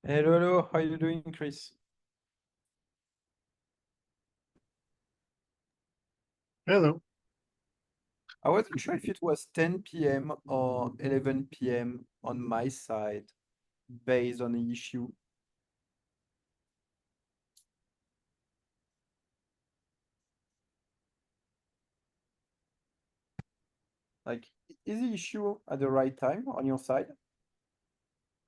Hello, hello. How you doing, Chris? Hello. I wasn't sure if it was 10 p.m. or 11 p.m. on my side based on the issue. Like, is the issue at the right time on your side?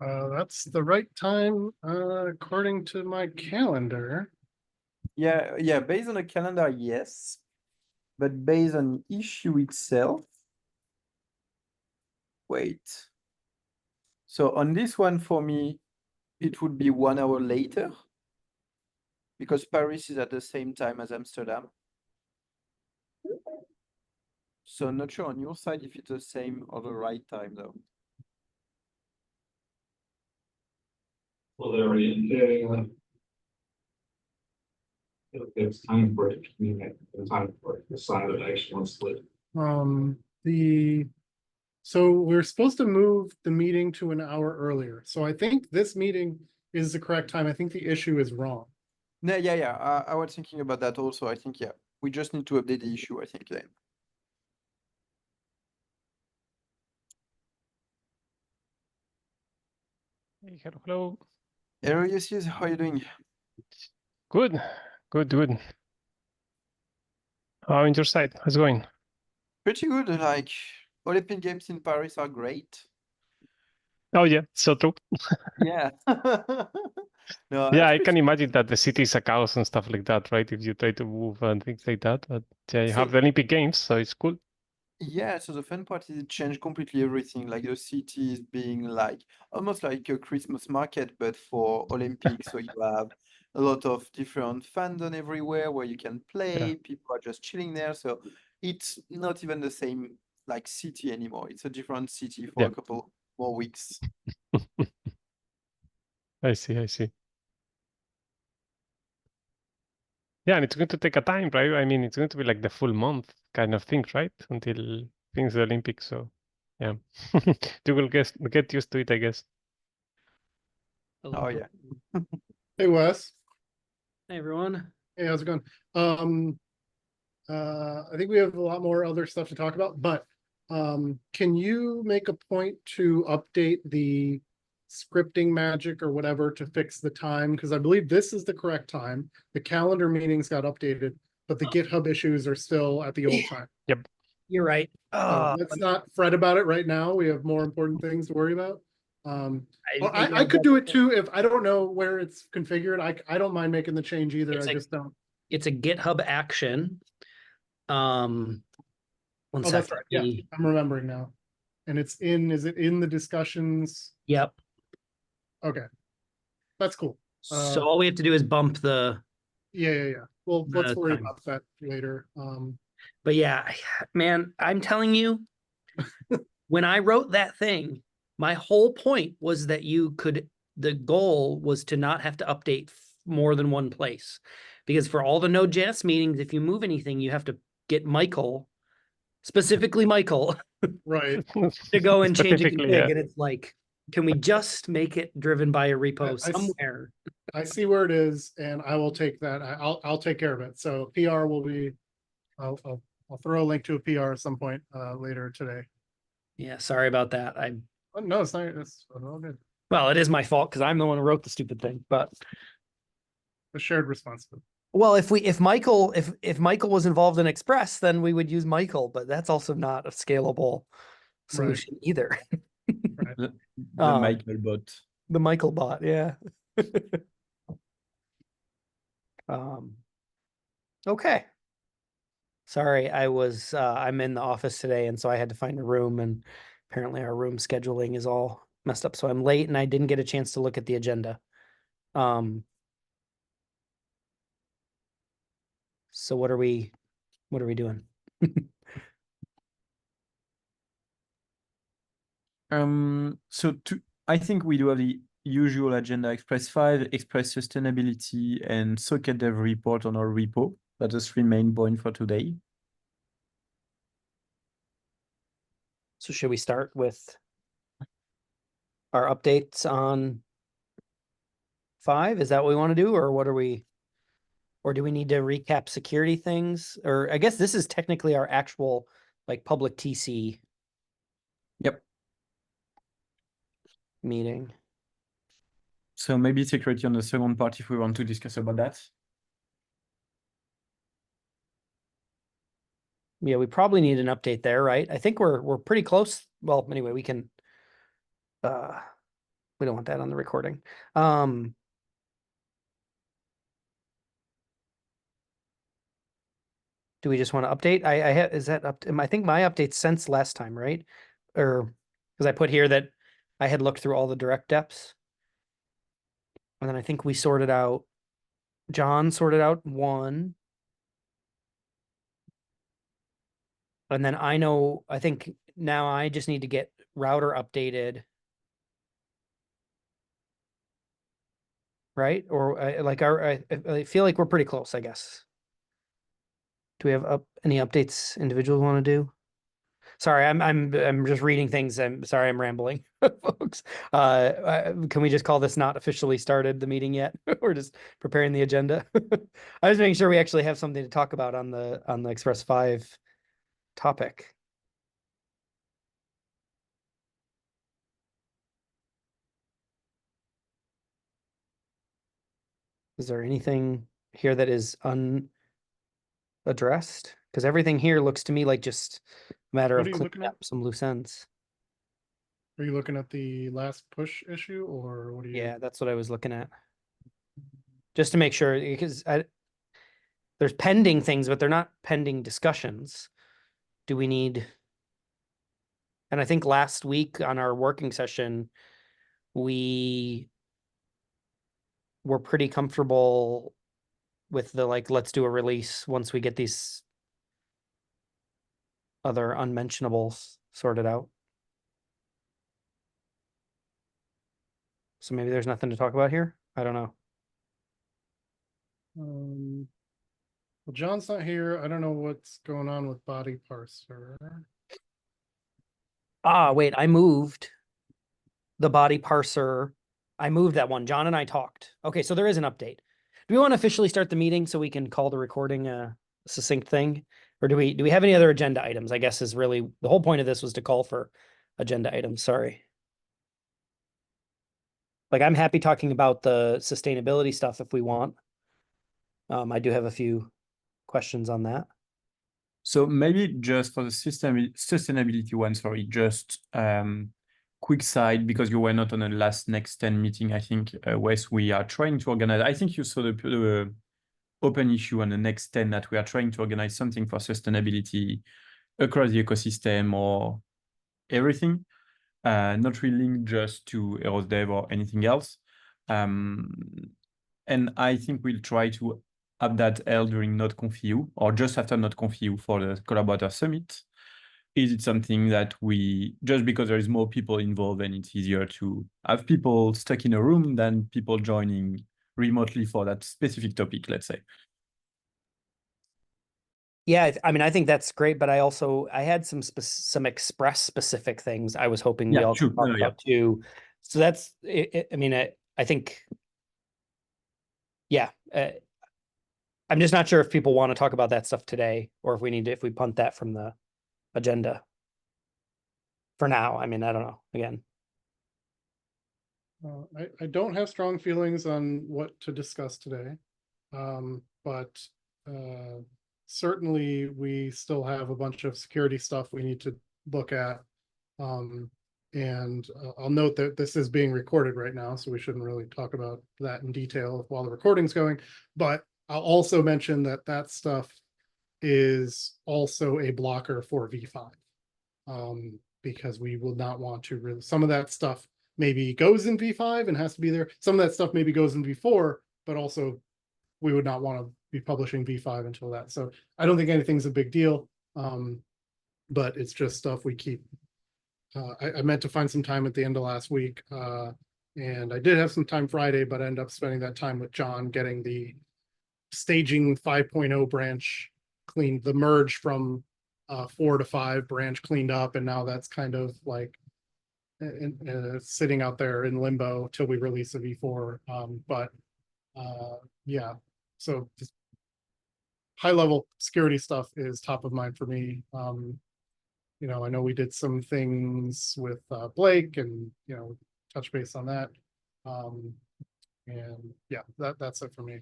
That's the right time, according to my calendar. Yeah, based on the calendar, yes. But based on the issue itself, wait. So on this one, for me, it would be 1 hour later because Paris is at the same time as Amsterdam. So not sure on your side if it's the same or the right time though. Well, they're already, it's time for it to communicate, it's time for it to decide that action on split. The so we're supposed to move the meeting to an hour earlier. So I think this meeting is the correct time. I think the issue is wrong. No, yeah. I was thinking about that also. I think, yeah, we just need to update the issue, I think, then. Hey, hello, hello. Hello, Ulysses, how are you doing? Good, good. How on your side? How's it going? Pretty good. Like, Olympic Games in Paris are great. Oh yeah, so true. Yeah. No, Yeah, that's I pretty. can imagine that the city is a chaos and stuff like that, right? If you try to move and things like that. But yeah, you have So, the Olympic Games, so it's cool. yeah, so the fun part is it changed completely everything. Like, the city is being like almost like a Christmas market, but for Olympics. So you have a lot of different fandom everywhere where you can Yeah, play. People are just chilling there. So it's not even the same like city anymore. It's a different city for yeah. a couple more weeks. I see. Yeah, and it's going to take a time, right? I mean, it's going to be like the full month kind of thing, right? Until things the Olympics. So yeah, you will get used to it, I guess. Oh yeah. Hey Wes. Hey everyone. Hey, how's it going? I think we have a lot more other stuff to talk about, but can you make a point to update the scripting magic or whatever to fix the time? Because I believe this is the correct time. The calendar meetings got updated, but the GitHub issues are still at the old time. Yep. You're right. So let's not fret about it right now. We have more important things to worry about. I could do it too if I don't know where it's configured. I don't mind making the change either. I just don't. It's a GitHub action. One Oh, that's second. right. Yeah, I'm remembering now. And it's in, is it in the discussions? Yep. Okay, that's cool. So all we have to do is bump the. Yeah. Well, let's worry time. about that later. But yeah, man, I'm telling you, when I wrote that thing, my whole point was that the goal was to not have to update more than one place. Because for all the Node.js meetings, if you move anything, you have to get Michael, specifically Michael, Right. to go and change a Specifically, config. yeah. And it's like, can we just make it driven by a repo somewhere? I see where it is, and I will take that. I'll take care of it. So PR will be. I'll throw a link to a PR at some point later today. Yeah, sorry about that. Oh, no, it's not. It's all good. Well, it is my fault because I'm the one who wrote the stupid thing. But A shared responsibility. well, if Michael was involved in Express, then we would use Michael, but that's also not a scalable solution either. Right. The Michael bot. The Michael bot, yeah. Okay. Sorry, I'm in the office today, and so I had to find a room, and apparently our room scheduling is all messed up. So I'm late and I didn't get a chance to look at the agenda. So what are we doing? I think we do have the usual agenda: Express 5, Express sustainability, and socket dev report on our repo. That's the three main points for today. So should we start with our updates on 5? Is that what we want to do, or what are we? Or do we need to recap security things? Or I guess this is technically our actual like public TC Yep. meeting. So maybe security on the second part if we want to discuss about that. Yeah, we probably need an update there, right? I think we're pretty close. Well, anyway, we can we don't want that on the recording. Do we just want to update? I have, is that up? I think my updates since last time, right? Or because I put here that I had looked through all the direct depths. And then I think we sorted out, John sorted out 1. And then I think now I just need to get router updated. Right? Or I feel like we're pretty close, I guess. Do we have any updates individuals want to do? Sorry, I'm just reading things. I'm sorry, I'm rambling, folks. Can we just call this not officially started the meeting yet? We're just preparing the agenda. I was making sure we actually have something to talk about on the Express 5 topic. Is there anything here that is unaddressed? Because everything here looks to me like just a matter What of are you cleaning looking at? up some loose ends. Are you looking at the last push issue, or what are you? Yeah, that's what I was looking at. Just to make sure, because there's pending things, but they're not pending discussions. Do we need? And I think last week on our working session, we were pretty comfortable with the like, let's do a release once we get these other unmentionables sorted out. So maybe there's nothing to talk about here. I don't know. Well, John's not here. I don't know what's going on with body parser. Ah, wait, I moved the body parser. I moved that one. John and I talked. Okay, so there is an update. Do we want to officially start the meeting so we can call the recording a succinct thing? Or do we have any other agenda items? I guess is really the whole point of this was to call for agenda items. Sorry. Like I'm happy talking about the sustainability stuff if we want. I do have a few questions on that. So maybe just for the sustainability one, sorry, just quick side, because you were not on the last Next 10 meeting, I think, Wes, we are trying to organize, I think you saw the open issue on the Next 10 that we are trying to organize something for sustainability across the ecosystem or everything, not really linked just to Eros Dev or anything else. And I think we'll try to have that held during NodeConf.eu or just after NodeConf.eu for the Collaborator Summit. Is it something that we, just because there is more people involved and it's easier to have people stuck in a room than people joining remotely for that specific topic, let's say? Yeah, I mean, I think that's great, but I had some Express specific things I was hoping we Yeah, all true. could talk No, yeah. about too. So that's, I mean, I think, yeah, I'm just not sure if people want to talk about that stuff today or if we need to, if we punt that from the agenda for now. I mean, I don't know. Again, I don't have strong feelings on what to discuss today. But certainly we still have a bunch of security stuff we need to look at. And I'll note that this is being recorded right now, so we shouldn't really talk about that in detail while the recording's going. But I'll also mention that that stuff is also a blocker for V5. Because we will not want to really, some of that stuff maybe goes in V5 and has to be there. Some of that stuff maybe goes in V4, but also we would not want to be publishing V5 until that. So I don't think anything's a big deal. But it's just stuff we keep. I meant to find some time at the end of last week. And I did have some time Friday, but I ended up spending that time with John getting the staging 5.0 branch cleaned, the merge from 4 to 5 branch cleaned up. And now that's kind of like sitting out there in limbo till we release a V4. But yeah, so just high level security stuff is top of mind for me. I know we did some things with Blake and touch base on that. And yeah, that's it for me.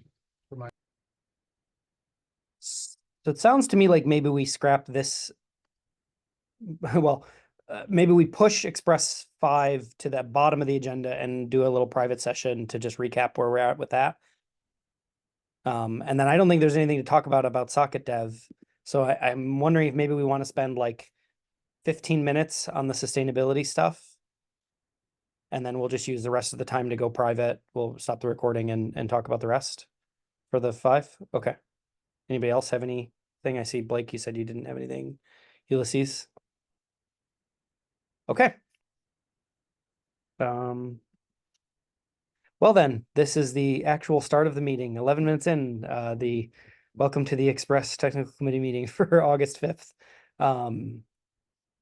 So it sounds to me like maybe we scrap this. Well, maybe we push Express 5 to the bottom of the agenda and do a little private session to just recap where we're at with that. And then I don't think there's anything to talk about socket dev. So I'm wondering if maybe we want to spend like 15 minutes on the sustainability stuff. And then we'll just use the rest of the time to go private. We'll stop the recording and talk about the rest for the 5. Okay. Anybody else have anything? I see Blake, you said you didn't have anything. Ulysses? Okay. Well then, this is the actual start of the meeting. 11 minutes in, the welcome to the Express Technical Committee meeting for August 5th.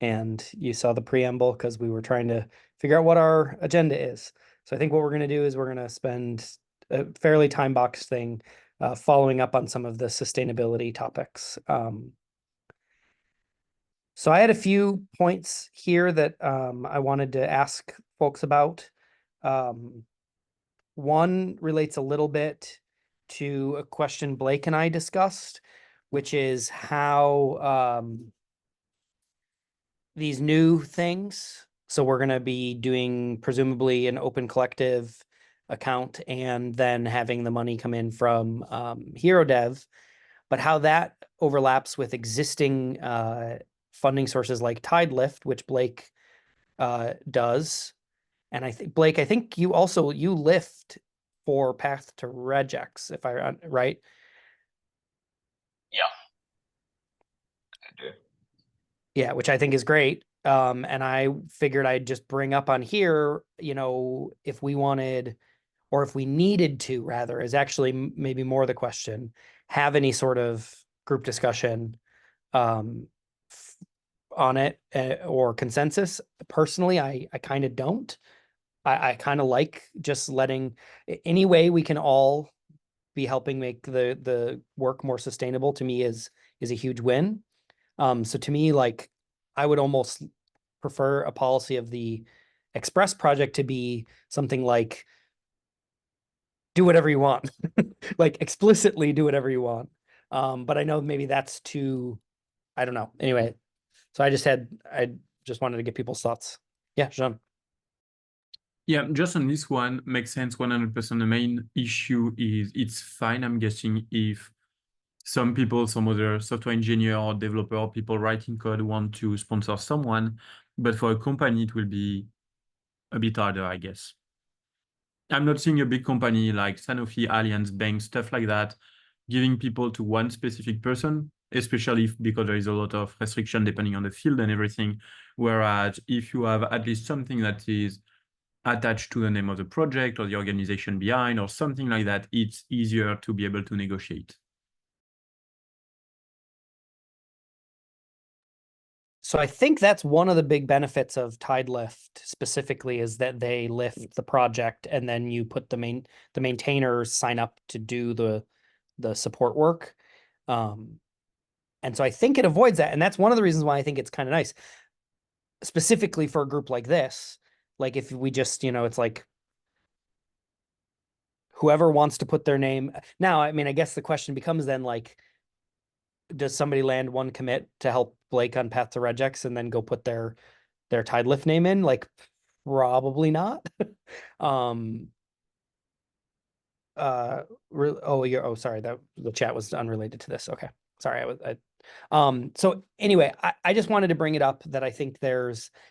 And you saw the preamble because we were trying to figure out what our agenda is. So I think what we're going to do is we're going to spend a fairly time box thing following up on some of the sustainability topics. So I had a few points here that I wanted to ask folks about. One relates a little bit to a question Blake and I discussed, which is how these new things. So we're going to be doing presumably an open collective account and then having the money come in from HeroDev, but how that overlaps with existing funding sources like TideLift, which Blake does. And I think Blake, I think you lift for Path to Regex, if I right. Yeah, I do. Yeah, which I think is great. And I figured I'd just bring up on here, if we wanted, or if we needed to, rather, is actually maybe more the question, have any sort of group discussion on it or consensus. Personally, I kind of don't. I kind of like just letting any way we can all be helping make the work more sustainable, to me is a huge win. So to me, like, I would almost prefer a policy of the Express project to be something like do whatever you want, like explicitly do whatever you want. But I know maybe that's too, I don't know. Anyway, so I just wanted to get people's thoughts. Yeah, Jean. Yeah, just on this one, makes sense 100%. The main issue is it's fine, I'm guessing, if some people, some other software engineer or developer or people writing code want to sponsor someone, but for a company, it will be a bit harder, I guess. I'm not seeing a big company like Sanofi, Allianz, Bank, stuff like that, giving people to one specific person, especially because there is a lot of restriction depending on the field and everything. Whereas if you have at least something that is attached to the name of the project or the organization behind or something like that, it's easier to be able to negotiate. So I think that's one of the big benefits of TideLift specifically, is that they lift the project and then you put the maintainers sign up to do the support work. And so I think it avoids that. And that's one of the reasons why I think it's kind of nice, specifically for a group like this. Like if we just, it's like whoever wants to put their name. Now, I mean, I guess the question becomes then, like, does somebody land one commit to help Blake on Path to Regex and then go put their TideLift name in? Like, probably not. Sorry, that the chat was unrelated to this. Okay, sorry, so anyway, I just wanted to bring it up that I think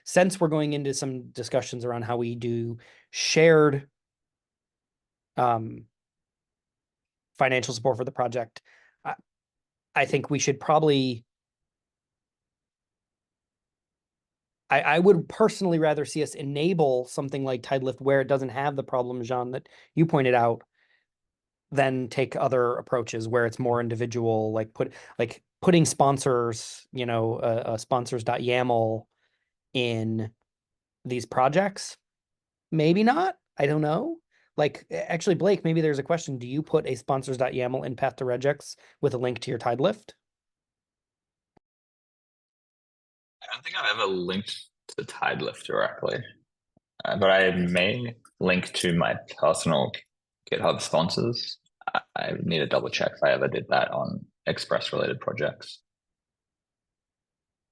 since we're going into some discussions around how we do shared financial support for the project, I think we should probably, I would personally rather see us enable something like TideLift where it doesn't have the problem, Jean, that you pointed out, than take other approaches where it's more individual, like putting sponsors, sponsors.yaml in these projects? Maybe not. I don't know. Like, actually, Blake, maybe there's a question. Do you put a sponsors.yaml in path to regex with a link to your tide lift? I don't think I've ever linked to Tidelift directly, but I may link to my personal GitHub sponsors. I need to double check if I ever did that on Express related projects.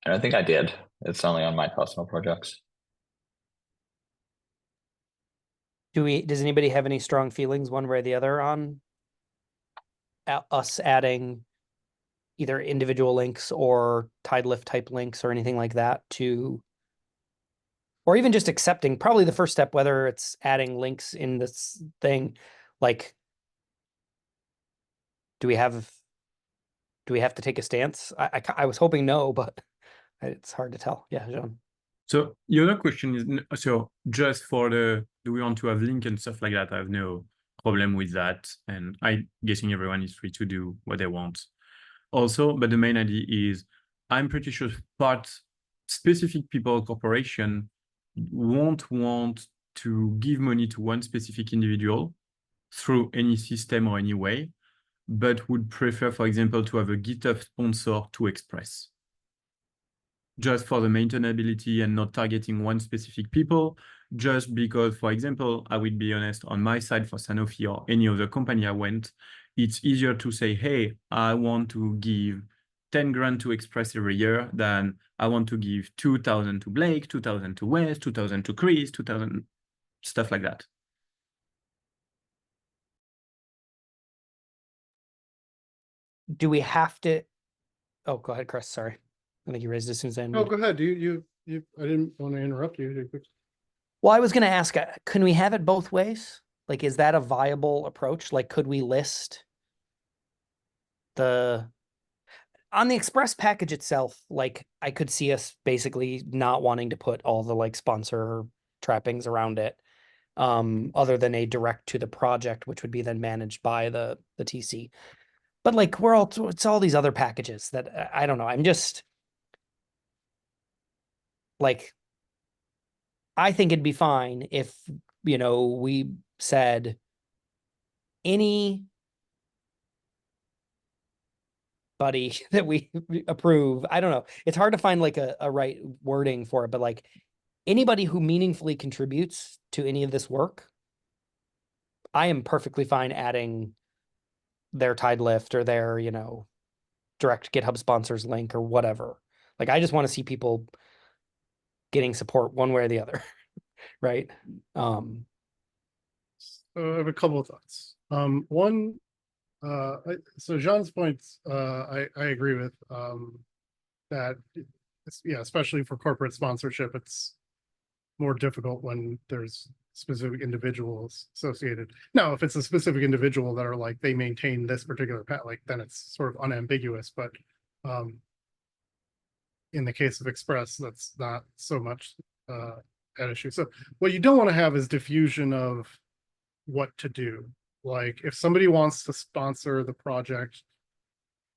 I don't think I did. It's only on my personal projects. Does anybody have any strong feelings one way or the other on us adding either individual links or tide lift type links or anything like that to, or even just accepting, probably the first step, whether it's adding links in this thing, like, do we have to take a stance? I was hoping no, but it's hard to tell. Yeah, John. So the other question is, so just for do we want to have link and stuff like that? I have no problem with that. And I'm guessing everyone is free to do what they want also. But the main idea is, I'm pretty sure specific people, corporation won't want to give money to one specific individual through any system or any way, but would prefer, for example, to have a GitHub sponsor to Express, just for the maintainability and not targeting one specific people, just because, for example, I will be honest, on my side for Sanofi or any other company I went, it's easier to say, hey, I want to give 10 grand to Express every year than I want to give 2,000 to Blake, 2,000 to Wes, 2,000 to Chris, 2,000, stuff like that. Do we have to? Oh, go ahead, Chris. Sorry. I think you raised it as soon as I Oh, unmuted. go ahead. You, I didn't want to interrupt you. Well, I was going to ask, can we have it both ways? Like, is that a viable approach? Like, could we list on the Express package itself? Like, I could see us basically not wanting to put all the like sponsor trappings around it, other than a direct to the project, which would be then managed by the TC. But like, it's all these other packages that I don't know. I'm just like, I think it'd be fine if, we said anybody that we approve. I don't know. It's hard to find like a right wording for it, but like anybody who meaningfully contributes to any of this work, I am perfectly fine adding their tide lift or their, direct GitHub sponsors link or whatever. Like, I just want to see people getting support one way or the other. Right. I have a couple of thoughts. One, so Jean's points, I agree with, that, especially for corporate sponsorship, it's more difficult when there's specific individuals associated. Now, if it's a specific individual that are like, they maintain this particular path, like, then it's sort of unambiguous, but in the case of Express, that's not so much an issue. So what you don't want to have is diffusion of what to do. Like, if somebody wants to sponsor the project,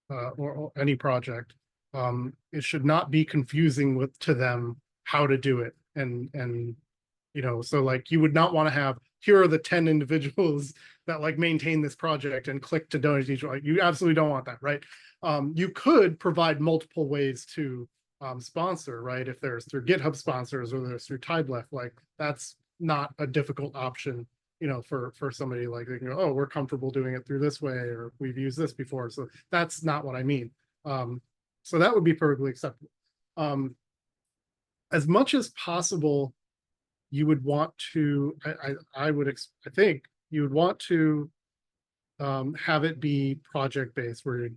or any project, it should not be confusing to them how to do it. And so like, you would not want to have, here are the 10 individuals that like maintain this project and click to donate each one. You absolutely don't want that, right? You could provide multiple ways to sponsor, right? If there's through GitHub sponsors or there's through Tidelift, like, that's not a difficult option, for somebody. Like, they can go, oh, we're comfortable doing it through this way, or we've used this before. So that's not what I mean. So that would be perfectly acceptable. As much as possible, you would want to, I think you would want to have it be project-based, where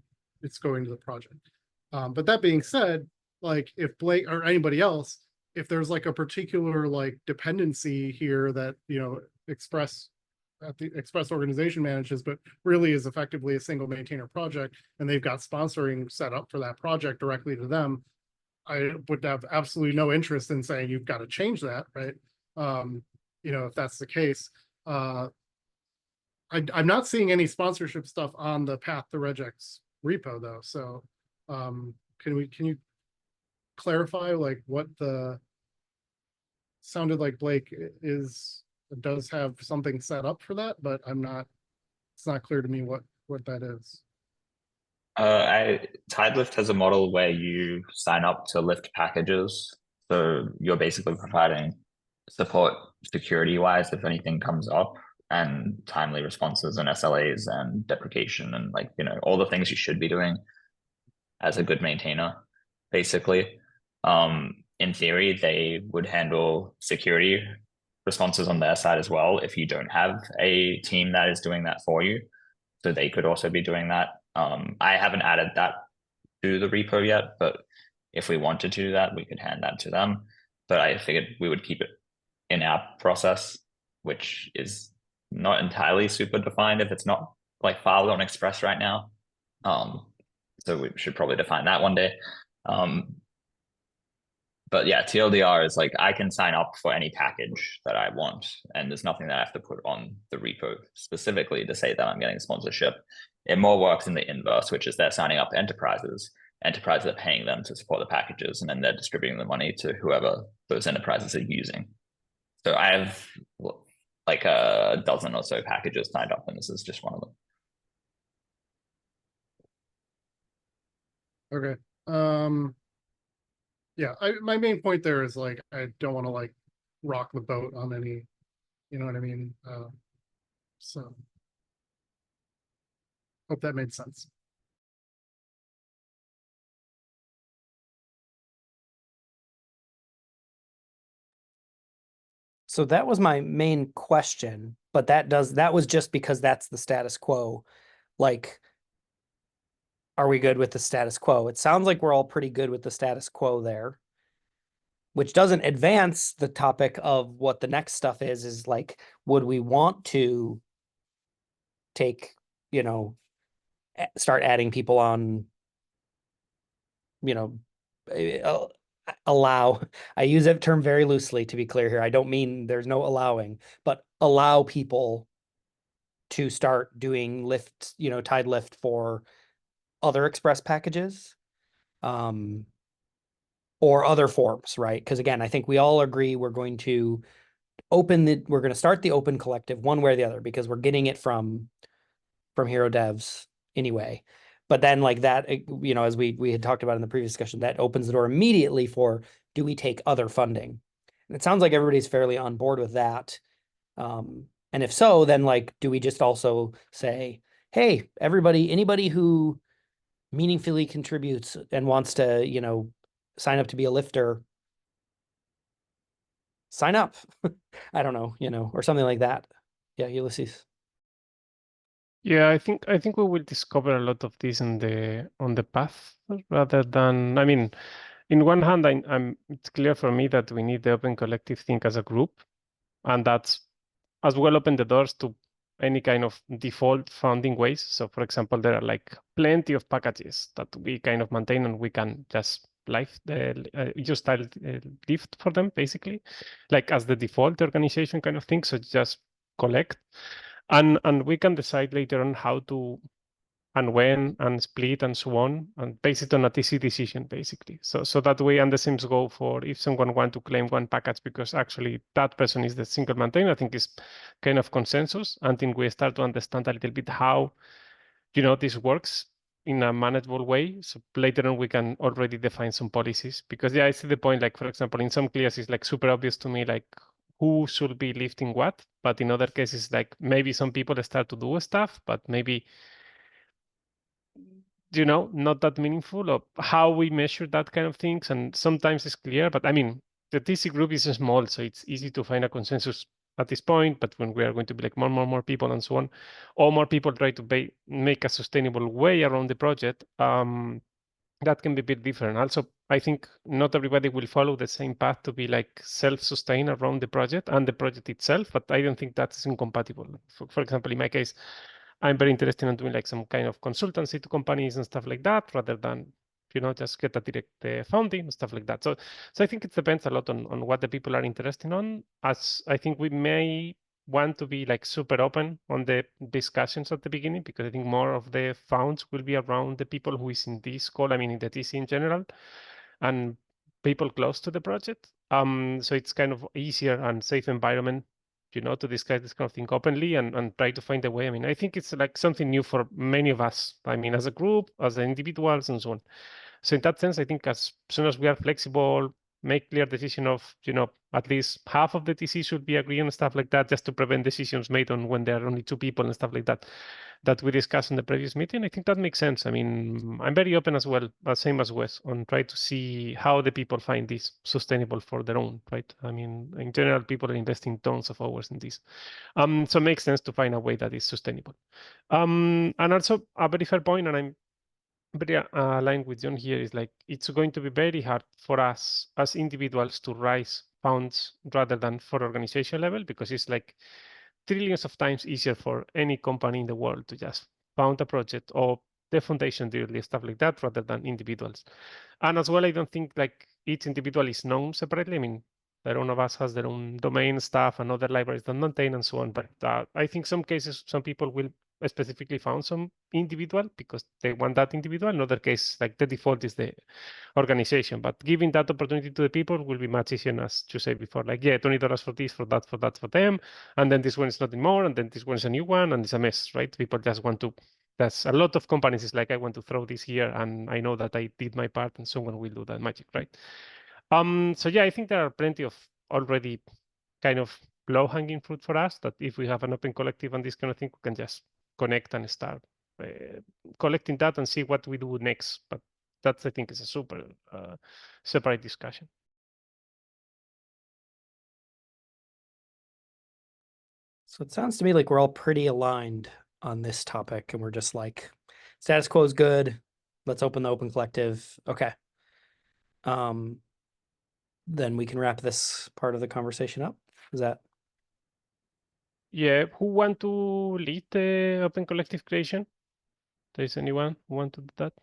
it's going to the project. But that being said, like, if Blake or anybody else, if there's like a particular like dependency here that, Express organization manages, but really is effectively a single maintainer project, and they've got sponsoring set up for that project directly to them, I would have absolutely no interest in saying you've got to change that, right? If that's the case. I'm not seeing any sponsorship stuff on the Path to Regex repo though. So can you clarify like what the sounded like Blake does have something set up for that, but it's not clear to me what that is. Tidelift has a model where you sign up to lift packages. So you're basically providing support security wise if anything comes up, and timely responses and SLAs and deprecation and like, all the things you should be doing as a good maintainer, basically. In theory, they would handle security responses on their side as well if you don't have a team that is doing that for you. So they could also be doing that. I haven't added that to the repo yet, but if we wanted to do that, we could hand that to them. But I figured we would keep it in our process, which is not entirely super defined if it's not like filed on Express right now. So we should probably define that one day. But yeah, TLDR is like I can sign up for any package that I want, and there's nothing that I have to put on the repo specifically to say that I'm getting sponsorship. It more works in the inverse, which is they're signing up enterprises. Enterprises are paying them to support the packages, and then they're distributing the money to whoever those enterprises are using. So I have like a dozen or so packages signed up, and this is just one of them. Okay. Yeah, my main point there is like I don't want to like rock the boat on any, you know what I mean? So hope that made sense. So that was my main question, but that was just because that's the status quo. Like, are we good with the status quo? It sounds like we're all pretty good with the status quo there, which doesn't advance the topic of what the next stuff is like, would we want to take, start adding people on, allow, I use that term very loosely to be clear here. I don't mean there's no allowing, but allow people to start doing lift, tide lift for other Express packages, or other forms, right? Because again, I think we all agree we're going to start the open collective one way or the other, because we're getting it from Hero Devs anyway. But then like that, as we had talked about in the previous discussion, that opens the door immediately for, do we take other funding? And it sounds like everybody's fairly on board with that. And if so, then like, do we just also say, hey, anybody who meaningfully contributes and wants to, sign up to be a lifter, sign up. I don't know, or something like that. Yeah, Ulysses. Yeah, I think we will discover a lot of this on the path rather than, I mean, in one hand, it's clear for me that we need the open collective thing as a group, and that's as well open the doors to any kind of default funding ways. So for example, there are like plenty of packages that we kind of maintain, and we can just just lift for them basically, like as the default organization kind of thing. So just collect, and we can decide later on how to and when and split and so on, and base it on a TC decision basically. So that way, and the same go for if someone want to claim one package because actually that person is the single maintainer. I think is kind of consensus until we start to understand a little bit how this works in a manageable way. So later on we can already define some policies, because I see the point, like for example in some clears it's like super obvious to me like who should be lifting what, but in other cases like maybe some people start to do stuff but maybe not that meaningful, or how we measure that kind of things. And sometimes it's clear, but I mean, the TC group is small, so it's easy to find a consensus at this point. But when we are going to be like more people and so on, or more people try to make a sustainable way around the project, that can be a bit different. Also, I think not everybody will follow the same path to be like self-sustained around the project and the project itself, but I don't think that's incompatible. For example, in my case, I'm very interested in doing like some kind of consultancy to companies and stuff like that, rather than just get a direct funding and stuff like that. So I think it depends a lot on what the people are interested on. As I think we may want to be like super open on the discussions at the beginning, because I think more of the founds will be around the people who is in this call. I mean, in the TC in general, and people close to the project. So it's kind of easier and safe environment, to discuss this kind of thing openly and try to find a way. I mean, I think it's like something new for many of us. I mean, as a group, as individuals, and so on. So in that sense, I think as soon as we are flexible, make clear decision of, at least half of the TC should be agreeing and stuff like that, just to prevent decisions made on when there are only 2 people and stuff like that, that we discussed in the previous meeting. I think that makes sense. I mean, I'm very open as well, same as Wes, on try to see how the people find this sustainable for their own, right? I mean, in general, people are investing tons of hours in this. So it makes sense to find a way that is sustainable. And also a very fair point, and I'm very aligned with John here, is like it's going to be very hard for us as individuals to raise funds rather than for organization level, because it's like trillions of times easier for any company in the world to just found a project or the foundation directly, stuff like that, rather than individuals. And as well, I don't think like each individual is known separately. I mean, their own of us has their own domain stuff and other libraries that maintain and so on. But I think some cases, some people will specifically found some individual because they want that individual. In other cases, like the default is the organization. But giving that opportunity to the people will be much easier, as you said before. Like, yeah, $20 for this, for that, for that, for them, and then this one is nothing more, and then this one is a new one, and it's a mess, right? People just want to. That's a lot of companies. Is like, I want to throw this here, and I know that I did my part, and someone will do that magic, right? So yeah, I think there are plenty of already kind of low-hanging fruit for us that if we have an open collective and this kind of thing, we can just connect and start collecting that and see what we do next. But that's, I think, is a super separate discussion. So it sounds to me like we're all pretty aligned on this topic, and we're just like, status quo is good. Let's open the open collective. Okay. Then we can wrap this part of the conversation up. Is that? Yeah, who want to lead the open collective creation? There's anyone who want to do that?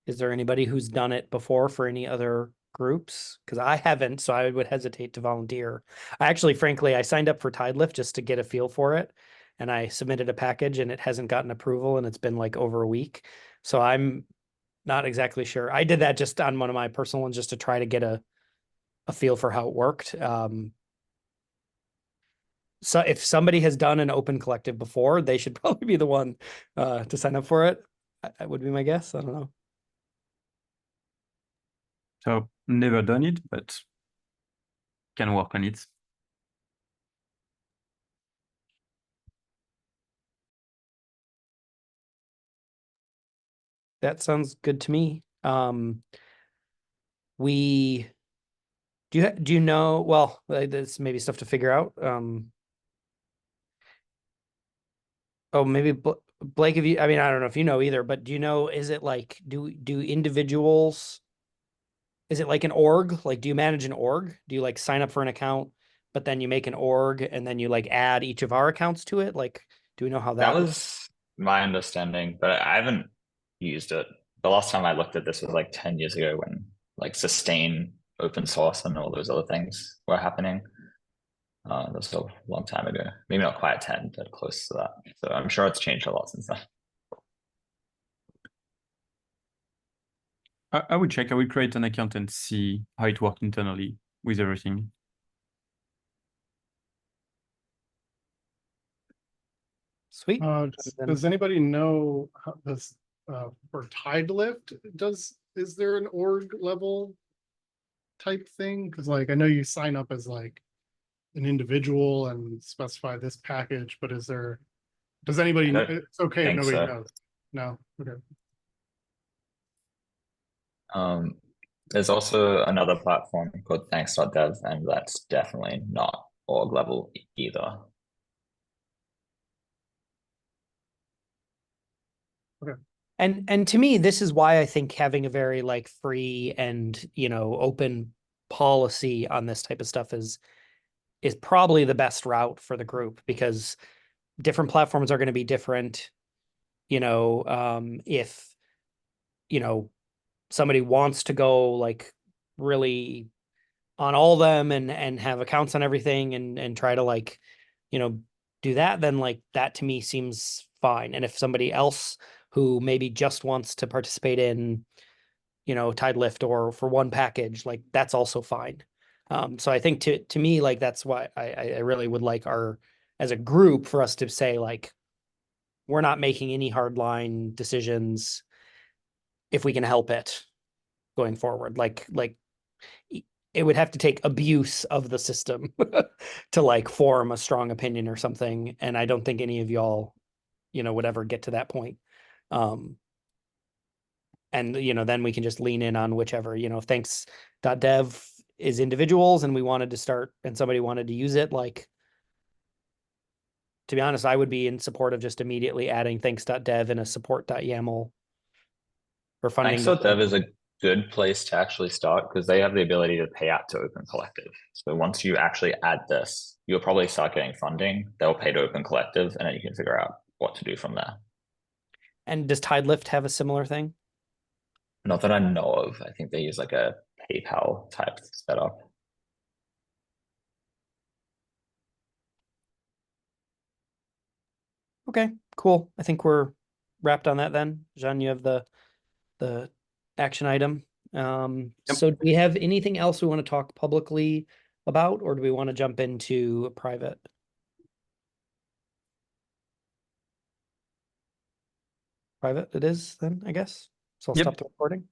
Is there anybody who's done it before for any other groups? Because I haven't, so I would hesitate to volunteer. I actually, frankly, I signed up for Tidelift just to get a feel for it. And I submitted a package and it hasn't gotten approval and it's been like over a week. So I'm not exactly sure. I did that just on one of my personal ones just to try to get a feel for how it worked. So if somebody has done an open collective before, they should probably be the one to sign up for it. That would be my guess. I don't know. So never done it, but can work on it. That sounds good to me. We do you know, well, there's maybe stuff to figure out. Oh, maybe Blake, if you, I mean, I don't know if you know either, but do you know, is it like, do individuals, is it like an org? Like, do you manage an org? Do you like sign up for an account, but then you make an org and then you like add each of our accounts to it? Like, do we know how That that was my understanding, but I haven't used it. The last time I looked at this was like 10 years ago when like sustain open source and all those other things were happening. That was a long time ago. Maybe not quite 10, but close to that. So I'm sure it's changed a lot since then. I would check. I would create an account and see how it worked internally with everything. Sweet. Does anybody know how this for Tidelift? Is there an org level type thing? Because like I know you sign up as like an individual and specify this package, but does anybody know? It's okay if nobody knows. No, okay. There's also another platform called thanks.dev, and that's definitely not org level either. Okay. And to me, this is why I think having a very like free and, open policy on this type of stuff is probably the best route for the group, because different platforms are going to be different. If, somebody wants to go like really on all of them and have accounts on everything and try to like, do that, then like that to me seems fine. And if somebody else who maybe just wants to participate in, you know, Tidelift or for one package, like that's also fine. So I think to me, like that's why I really would like our as a group for us to say like we're not making any hardline decisions if we can help it going forward. Like it would have to take abuse of the system to like form a strong opinion or something. And I don't think any of y'all, you know, would ever get to that point. And you know, then we can just lean in on whichever, you know, if thanks.dev is individuals and we wanted to start and somebody wanted to use it, like to be honest, I would be in support of just immediately adding thanks.dev in a support.yaml or funding. Thanks.dev is a good place to actually start because they have the ability to pay out to Open Collective. So once you actually add this, you'll probably start getting funding. They'll pay to Open Collective, and then you can figure out what to do from there. And does Tidelift have a similar thing? Not that I know of. I think they use like a PayPal type setup. Okay, cool. I think we're wrapped on that then. Jean, you have the action item. Yep. So do we have anything else we want to talk publicly about, or do we want to jump into a private? Private it is then, I guess. So I'll Yep. stop the recording.